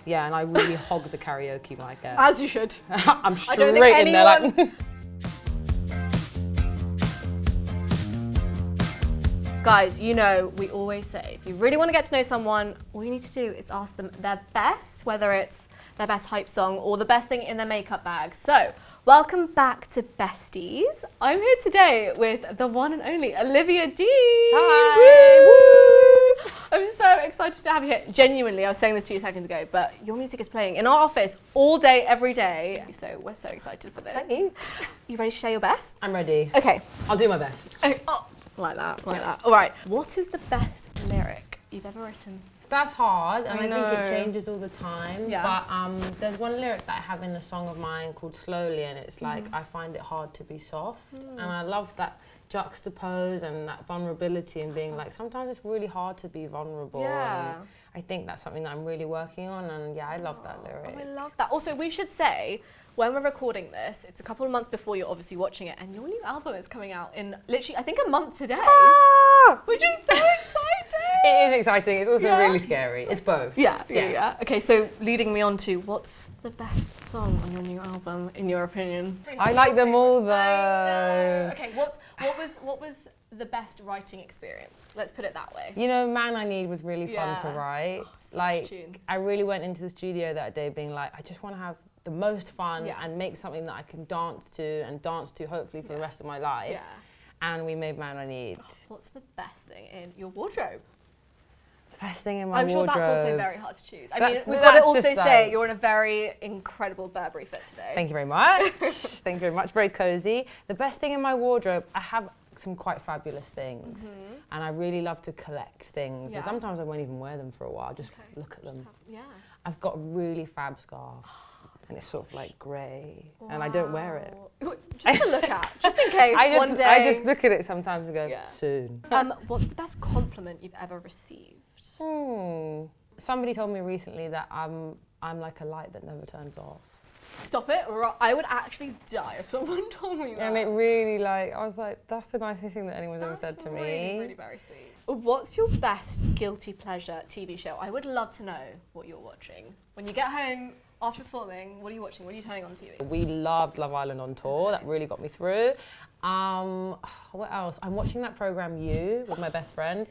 Yeah, and I really hog the karaoke mic out. As you should. I'm straight in there like... Guys, you know, we always say, if you really want to get to know someone, all you need to do is ask them their best, whether it's their best hype song or the best thing in their makeup bag. So, welcome back to Best-ies. I'm here today with the one and only Olivia Dean. Hi! Woo! I'm so excited to have you here. Genuinely, I was saying this 2 seconds ago, but your music is playing in our office all day, every day. So we're so excited for this. Thanks. You ready to share your best? I'm ready. Okay. I'll do my best. Okay. Oh, like that, like that. All right. What is the best lyric you've ever written? That's hard, and I know. think it changes all the time. Yeah. But there's one lyric that I have in a song of mine called Slowly, and it's like, I find it hard to be soft. And I love that juxtapose and that vulnerability and being like, sometimes it's really hard to be vulnerable. Yeah. And I think that's something that I'm really working on, and yeah, I love that lyric. Oh, I love that. Also, we should say, when we're recording this, it's a couple of months before you're obviously watching it, and your new album is coming out in literally, I think, a month today. Which is so exciting! It is exciting, it's also really scary. It's both. Yeah. Okay, so leading me on to, what's the best song on your new album, in your opinion? I like them all though. Okay, what was the best writing experience? Let's put it that way. You know, Man I Need was really fun to Yeah. write. Such a Like, tune. I really went into the studio that day being like, I just want to have the most fun Yeah. and make something that I can dance to hopefully for the rest of my life. Yeah. And we made Man I Need. What's the best thing in your wardrobe? The best thing in my I'm wardrobe. sure that's also very hard to choose. I mean, That's- we've got to that's also just say like- you're in a very incredible Burberry fit today. Thank you very much. Thank you very much. Very cozy. The best thing in my wardrobe, I have some quite fabulous things. And I really love to collect things. Yeah. And sometimes I won't even wear them for a while, just look at them. Yeah. I've got a really fab scarf. And it's sort of like grey, and I don't wear it. Wow. Just to look at, just in case one day. I just look at it sometimes and go, Yeah. soon. What's the best compliment you've ever received? Somebody told me recently that I'm like a light that never turns off. Stop it! I would actually die if someone told me that. And it really I was like, that's the nicest thing that anyone's ever said to me. Really, really very sweet. What's your best guilty pleasure TV show? I would love to know what you're watching. When you get home after filming, what are you watching? What are you turning on TV? We loved Love Island on tour. That really got me through. What else? I'm watching that program You with my best friend.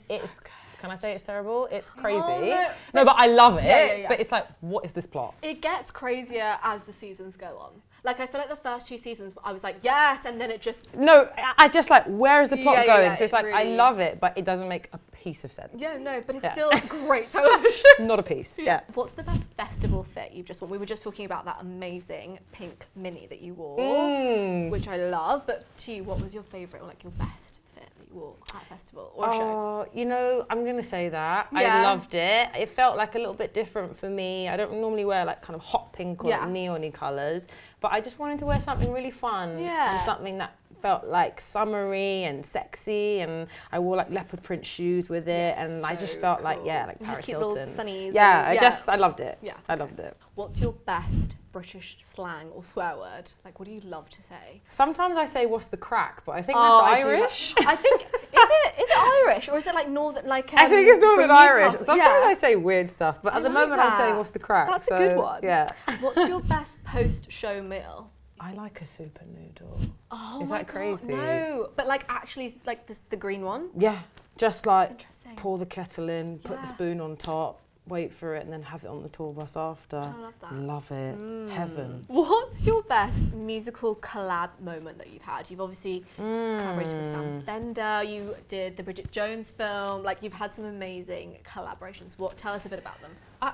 Can I say it's terrible? It's crazy. Oh, no, but I love it. Yeah. But it's like, what is this plot? It gets crazier as the seasons go on. Like, I feel like the first 2 seasons, I was like, yes, and then it just... No, I just like, where is the plot going? Yeah, so it's like, really... I love it, but it doesn't make a piece of sense. Yeah, no, but it's still great television. Not a piece, yeah. What's the best festival fit you've just worn? We were just talking about that amazing pink mini that you wore, which I love, but to you, what was your favourite or like your best fit that you wore at a festival or a show? You know, I'm going to say that. Yeah. I loved it. It felt like a little bit different for me. I don't normally wear like kind of hot pink or like neon-y colours, but I just wanted to wear something really fun. Yeah. And something that felt like summery and sexy, and I wore like leopard print shoes with it, and I just felt like, like Paris cute Hilton. little sunnies. Yeah, and, I loved it. Yeah. I loved it. What's your best British slang or swear word? Like, what do you love to say? Sometimes I say, what's the crack? But I think that's Irish. I think, is it Irish or is it like Northern, like I think it's Northern from Irish. Newcastle? Sometimes I say weird stuff, but at the moment I'm saying, that. what's the crack? That's a good one. Yeah. What's your best post-show meal? I like a super noodle. Oh, Is that crazy? No, but like actually like the green one? Yeah, just like Interesting. pour the kettle in, put the spoon on top, wait for it, and then have it on the tour bus after. I love that. Love it. Heaven. What's your best musical collab moment that you've had? You've obviously collaborated with Sam Fender, you did the Bridget Jones film, like you've had some amazing collaborations. Tell us a bit about them.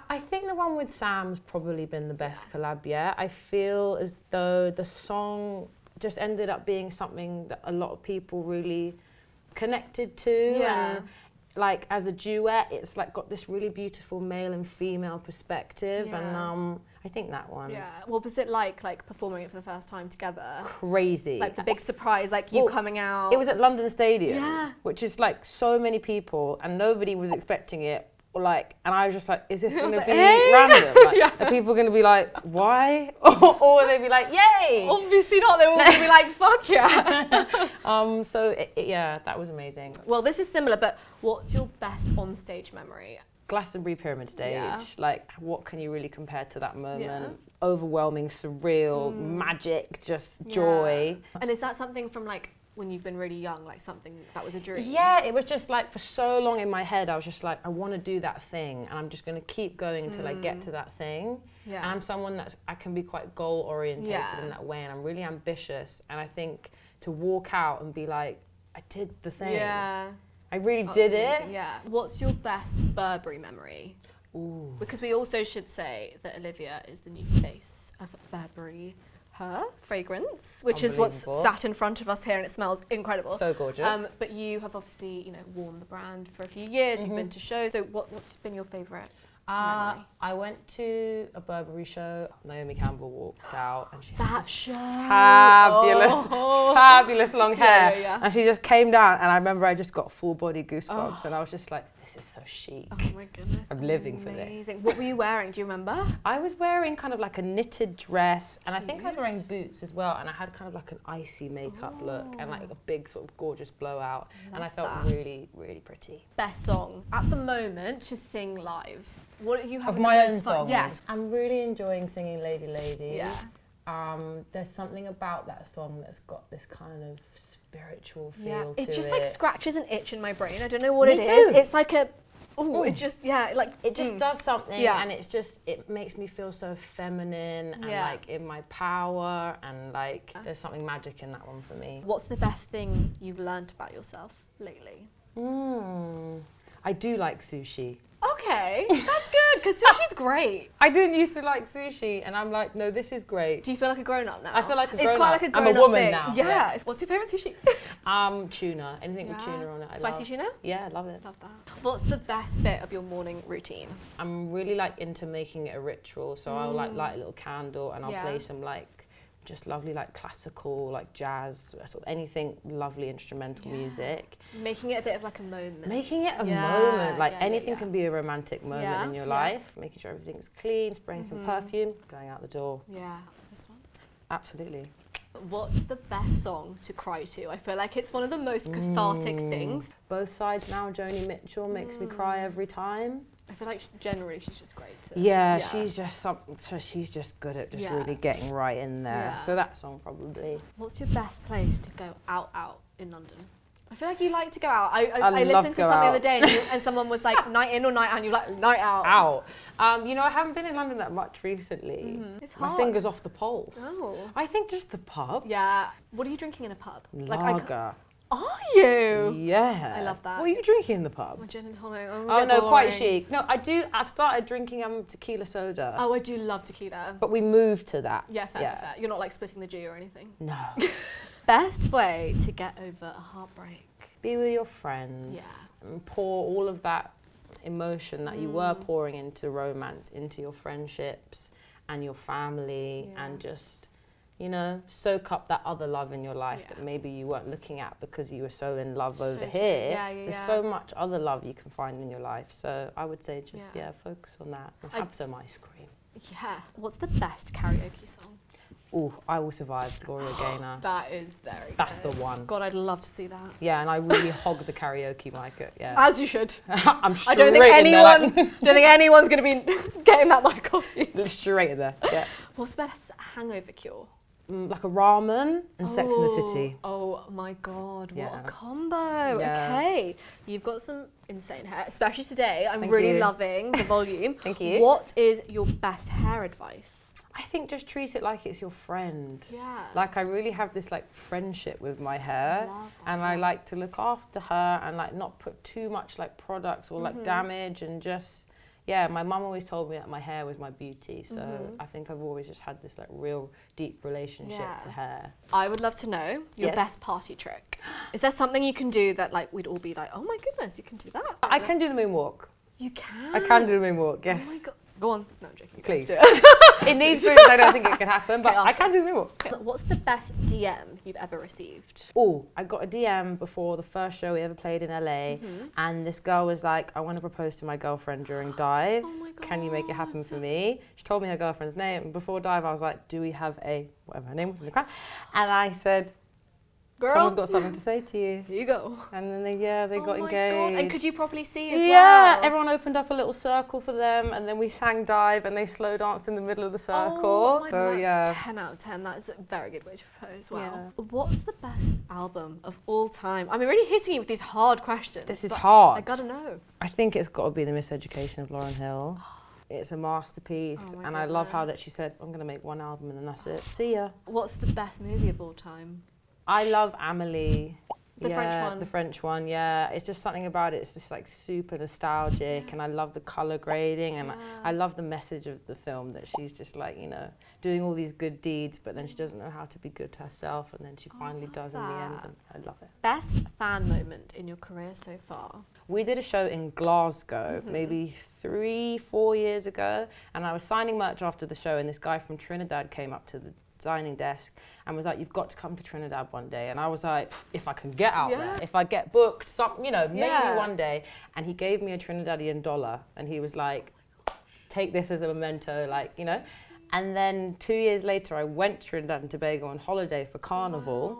I think the one with Sam's probably been the best collab yet. I feel as though the song just ended up being something that a lot of people really connected to. Yeah. And like as a duet, it's like got this really beautiful male and female perspective. Yeah. And I think that one. Yeah. What was it like performing it for the first time together? Crazy. Like the big surprise, like you coming out. It was at London Stadium, Yeah. which is like so many people, and nobody was expecting it. Like, and I was just like, is this going to be random? Like, are people going to be like, why? Or will they be like, yay? Obviously not. They were all going to be like, fuck yeah. So yeah, that was amazing. Well, this is similar, but what's your best onstage memory? Glastonbury pyramid stage. Yeah. Like, what can you really compare to that moment? Yeah. Overwhelming, surreal, magic, just joy. And is that something from like when you've been really young, like something that was a dream? Yeah, it was just like for so long in my head, I was just like, I want to do that thing, and I'm just going to keep going until I get to that thing. Yeah. And I'm someone I can be quite goal orientated in that way, and I'm really ambitious. And I think to walk out and be like, I did the thing. Yeah. I really That's did amazing, it. Yeah. What's your best Burberry memory? Ooh. Because we also should say that Olivia is the new face of Burberry Her fragrance, which is what's sat in front of us here, and it smells incredible. So gorgeous. But you have obviously, you know, worn the brand for a few years. You've been to shows. So what's been your favourite memory? I went to a Burberry show. Naomi Campbell walked out, and she had That this show. fabulous long hair. Yeah. And she just came down, and I remember I just got full body goosebumps, and I was just like, this is so chic. Oh my goodness. I'm living for this. Amazing. What were you wearing? Do you remember? I was wearing kind of like a knitted dress, and I think I was wearing boots as well, and I had kind of like an icy makeup look and like a big sort of gorgeous blowout, and I felt really, really pretty. Best song at the moment to sing live. What are you having Of my the own most fun? songs? Yes. I'm really enjoying singing Lady Lady. Yeah. There's something about that song that's got this kind of spiritual feel Yeah. to it. It just like scratches an itch in my brain. I don't know what Me it too. is. It's like a it just it just does something, Yeah. and it makes me feel so feminine and Yeah. like in my power, and like there's something magic in that one for me. What's the best thing you've learned about yourself lately? I do like sushi. Okay, that's good because sushi's great. I didn't used to like sushi, and I'm like, no, this is great. Do you feel like a grown-up now? I feel like a It's grown-up. quite like a I'm a grown-up woman thing. now, Yeah. yes. What's your favourite sushi? Tuna. Anything with tuna on it, I Spicy love. tuna? Yeah, I love it. Love that. What's the best bit of your morning routine? I'm really like into making it a ritual, so I'll like light a little candle, and I'll Yeah. play some like just lovely like classical, like jazz, sort of anything lovely instrumental music. Making it a bit of like a moment. Making it a Yeah, moment, like yeah, anything yeah. can be a romantic moment Yeah, in your yeah. life. Making sure everything's clean, spraying some perfume, going out the door. Yeah, this one. Absolutely. What's the best song to cry to? I feel like it's one of the most cathartic things. Both Sides Now, Joni Mitchell makes me cry every time. I feel like generally she's just great. Yeah, she's just she's just good at just Yeah. really getting right in there. Yeah. So that song probably. What's your best place to go out in London? I feel like you like to go out. I love listened to to go something the out. other day and someone was like night in or night out, and you're like night out. You know, I haven't been in London that much recently. It's My hard. finger's off the pulse. Oh. I think just the pub. Yeah. What are you drinking in a pub? Lager. Are you? Yeah. I love that. What are you drinking in the pub? My gin and tonic. Oh no, quite chic. No, I've started drinking tequila soda. Oh, I do love tequila. But we moved to that. Yeah, fair. You're not like splitting the G or anything. No. Best way to get over a heartbreak. Be with your friends. Yeah. And pour all of that emotion that you were pouring into romance, into your friendships and your family, and just, you know, soak up that other love in your life that maybe you weren't looking at because you were so in love over here. There's so much other love you can find in your life. So I would say just, focus on that and have some ice cream. Yeah. What's the best karaoke song? Ooh, I Will Survive, Gloria Gaynor. That is very That's good. the one. God, I'd love to see that. Yeah, and I really hog the karaoke mic. Yeah. As you should. I'm straight I don't think in there, anyone, don't think anyone's going to be getting that mic off you. straight in there. Yeah. What's the best hangover cure? Like a ramen and Sex in the City. Oh my God, what Yeah. a combo. Yeah. Okay, you've got some insane hair, especially today. I'm Thank really you. loving the volume. Thank you. What is your best hair advice? I think just treat it like it's your friend. Yeah. Like I really have this like friendship with my hair, Love and I like to look after her and like not put too much like products or like damage, and just, yeah, my mum always told me that my hair was my beauty. So I think I've always just had this like real deep relationship to hair. I would love to know your best party trick. Is there something you can do that like we'd all be like, oh my goodness, you can do that? I can do the moonwalk. You can? I can do the moonwalk, yes. Oh my God. Go on. No, I'm joking. You Please. can't do it. It needs to, I don't think it can happen, but Okay, I can do the moonwalk. What's the best DM you've ever received? Oh, I got a DM before the first show we ever played in LA, and this girl was like, I want to propose to my girlfriend during Dive. Oh my Can you make it happen for me? She told me her girlfriend's name, and before Dive I was like, do we have a, whatever her name was in the crowd? And I said, girl, someone's got something to say to you. Here you go. And then they got Oh my engaged. God. And could you properly see as Yeah, well? everyone opened up a little circle for them, and then we sang Dive, and they slow danced in the middle of the circle. Oh my God, So that's 10 out of 10. That is a very good way to propose. Wow. What's the best album of all time? I'm really hitting you with these hard questions. This is hard. I gotta know. I think it's got to be The Miseducation of Lauryn Hill. It's a masterpiece, Oh my and I love how goodness. that she said, I'm going to make one album and then that's it. See ya. What's the best movie of all time? I love Amelie. The French one. The French one, yeah. It's just something about it. It's just like super nostalgic, and I love the color grading, and I love the message of the film, that she's just like, you know, doing all these good deeds, but then she doesn't know how to be good to herself, and then she finally does in the end, and I love it. Best fan moment in your career so far? We did a show in Glasgow, maybe 3-4 years ago, and I was signing merch after the show, and this guy from Trinidad came up to the signing desk and was like, you've got to come to Trinidad one day. And I was like, if I can get out there, if I get booked, you know, maybe one day. And he gave me a Trinidadian dollar, and he was like, take this as a memento, like, you know. And then 2 years later, I went to Trinidad and Tobago on holiday for Carnival,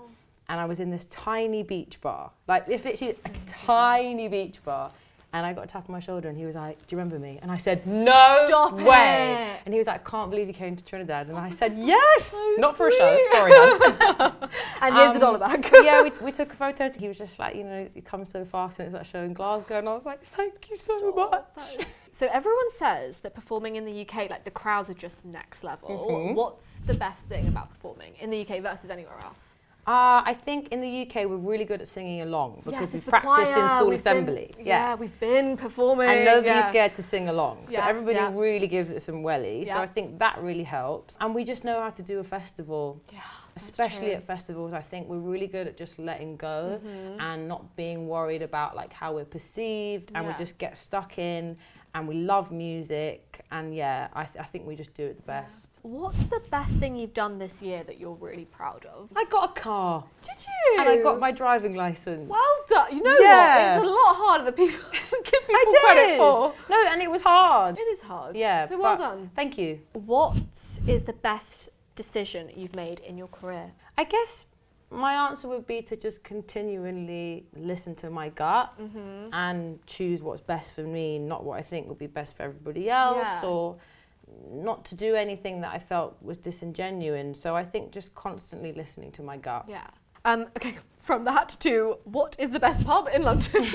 and I was in this tiny beach bar, like it's literally a tiny beach bar. And I got a tap on my shoulder, and he was like, do you remember me? And I said, no Stop way. it. And he was like, I can't believe you came to Trinidad. And I said, yes, so not for a show, sweet. sorry, hon. And here's the dollar back. Yeah, we took a photo. He was just like, you know, you come so fast since that show in Glasgow. And I was like, thank you so much. So everyone says that performing in the UK, like the crowds are just next level. What's the best thing about performing in the UK versus anywhere else? I think in the UK we're really good at singing along because we've it's the practiced in choir, school we've assembly. been, we've been performing. And nobody's scared to sing along. So Yeah, everybody yeah. really gives it some welly. So Yeah. I think that really helps. And we just know how to do a festival. Yeah, that's Especially true. at festivals, I think we're really good at just letting go and not being worried about like how we're perceived, and we Yeah. just get stuck in, and we love music, and I think we just do it the best. What's the best thing you've done this year that you're really proud of? I got a car. Did you? And I got my driving license. Well done. You know Yeah. what? It's a lot harder than people give people I credit did. for. No, and it was hard. It is hard. Yeah. So well but done. Thank you. What is the best decision you've made in your career? I guess my answer would be to just continually listen to my gut and choose what's best for me, not what I think would be best for everybody else, or not to do anything that I felt was disingenuine. So I think just constantly listening to my gut. Yeah. Okay, from that to what is the best pub in London?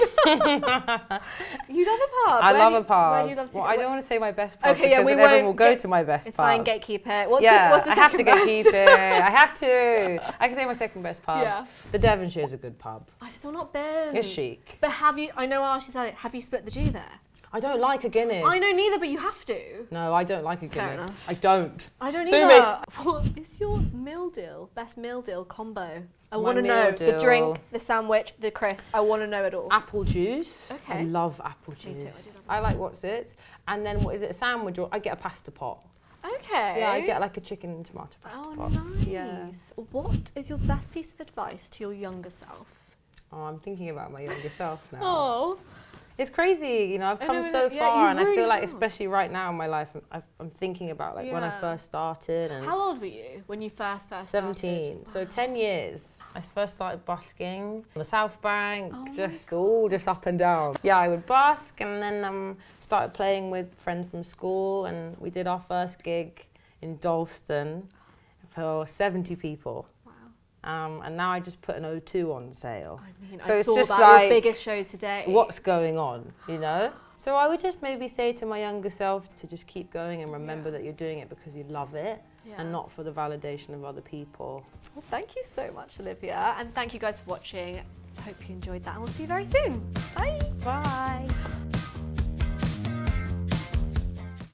You love a pub. I love a pub. Where do you love to well, go? I don't want to say my best pub Okay, yeah, because we then everyone won't will go get- to my best It's pub. fine, gatekeep it. What's Yeah, the I have to second best? gatekeep it. I have to. I can say my second best pub. Yeah. The Devonshire's a good pub. I've still not been. It's chic. But have you, I know I asked you that, have you split the G there? I don't like a Guinness. I know neither, but you have to. No, I don't like a Fair Guinness. enough. I don't. I don't Sue either. What is your meal deal, best meal deal combo? I My want to meal know. The deal. drink, the sandwich, the crisp. I want to know it all. Apple juice. Okay. I love apple Me juice. too, I do love I like what's it. And then what is it? A sandwich, or I get a pasta pot. Okay. Yeah, I get like a chicken and tomato pasta Oh, pot. nice. Yeah. What is your best piece of advice to your younger self? Oh, I'm thinking about my younger self now. Oh. It's crazy, you know, I've I come know, so yeah, far, you and I really feel like, have. especially right now in my life, I'm thinking about like when I Yeah. first started, and How old were you when you first 17, started? so 10 years. I first started busking on the South Bank, Oh my just up and down. Yeah, I would busk, and then started playing with friends from school, and we did our first gig in Dalston for 70 people. And now I just put an O2 on sale. I mean, So I it's saw just that, like, your biggest show today. What's going on, you know? So I would just maybe say to my younger self to just keep going and remember that you're doing it because you love it and not for the validation of other people. Well, thank you so much, Olivia. And thank you guys for watching. I hope you enjoyed that, and we'll see you very soon. Bye. Bye.